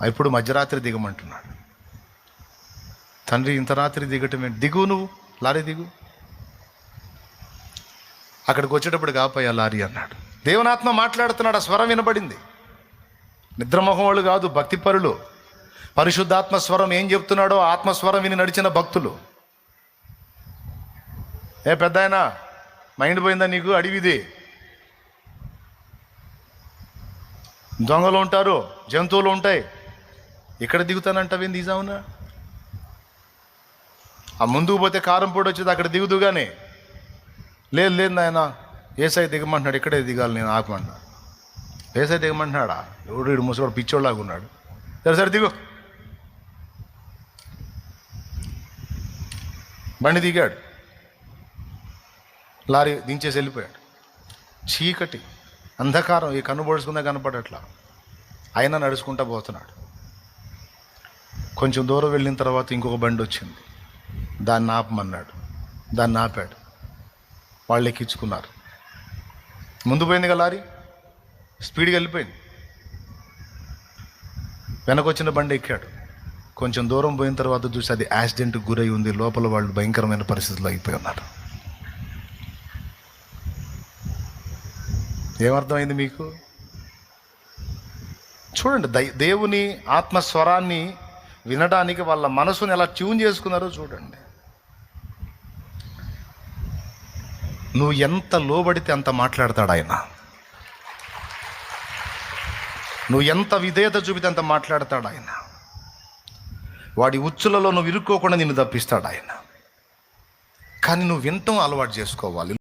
ఇప్పుడు మధ్యరాత్రి దిగమంటున్నాడు. తండ్రి, ఇంత రాత్రి దిగటమే, దిగు, నువ్వు లారీ దిగు. అక్కడికి వచ్చేటప్పుడు కాపోయా లారీ అన్నాడు. దేవునాత్మ మాట్లాడుతున్నాడు. ఆ స్వరం వినబడింది. నిద్రమోహం వాళ్ళు కాదు, భక్తిపరులు. పరిశుద్ధాత్మ స్వరం ఏం చెప్తున్నాడో ఆత్మస్వరం విని నడిచిన భక్తులు. ఏ పెద్దాయనా, మైండ్ పోయిందా నీకు? అడివిది దొంగలు ఉంటారు, జంతువులు ఉంటాయి, ఇక్కడ దిగుతానంటావేంది? అవునా? ఆ ముందుకు పోతే కారం పొడి వచ్చేది, అక్కడ దిగుదుగానే. లేదు లేదు నాయన, ఏసై దిగమంటున్నాడు, ఇక్కడే దిగాలి, నేను ఆపమన్నా. ఏసై దిగమంటున్నాడా? ఎవడు ఇడు ముసడు పిచ్చోళ్ళలాగా ఉన్నాడు. సరే సరే దిగు. బండి దిగాడు, లారీ దించేసి వెళ్ళిపోయాడు. చీకటి, అంధకారం, ఈ కన్ను పొడుచుకుందా కనపడట్లా. అయినా నడుచుకుంటా పోతున్నాడు. కొంచెం దూరం వెళ్ళిన తర్వాత ఇంకొక బండి వచ్చింది. దాన్ని ఆపమన్నాడు. దాన్ని ఆపాడు. వాళ్ళు ఎక్కించుకున్నారు. ముందు పోయింది కదా లారీ, స్పీడ్గా వెళ్ళిపోయింది. వెనకొచ్చిన బండి ఎక్కాడు. కొంచెం దూరం పోయిన తర్వాత చూసి అది యాక్సిడెంట్కి గురై ఉంది. లోపల వాళ్ళు భయంకరమైన పరిస్థితుల్లో అయిపోయి ఉన్నారు. ఏమర్థమైంది మీకు? చూడండి, దేవుని ఆత్మస్వరాన్ని వినడానికి వాళ్ళ మనసుని ఎలా ట్యూన్ చేసుకున్నారో చూడండి. నువ్వు ఎంత లోబడితే అంత మాట్లాడతాడు ఆయన. నువ్వు ఎంత విధేయత చూపితే అంత మాట్లాడతాడు ఆయన. వాడి ఉచ్చులలో నువ్వు ఇరుక్కోకుండా నిన్ను తప్పిస్తాడు ఆయన. కానీ నువ్వు వినటం అలవాటు చేసుకోవాలి.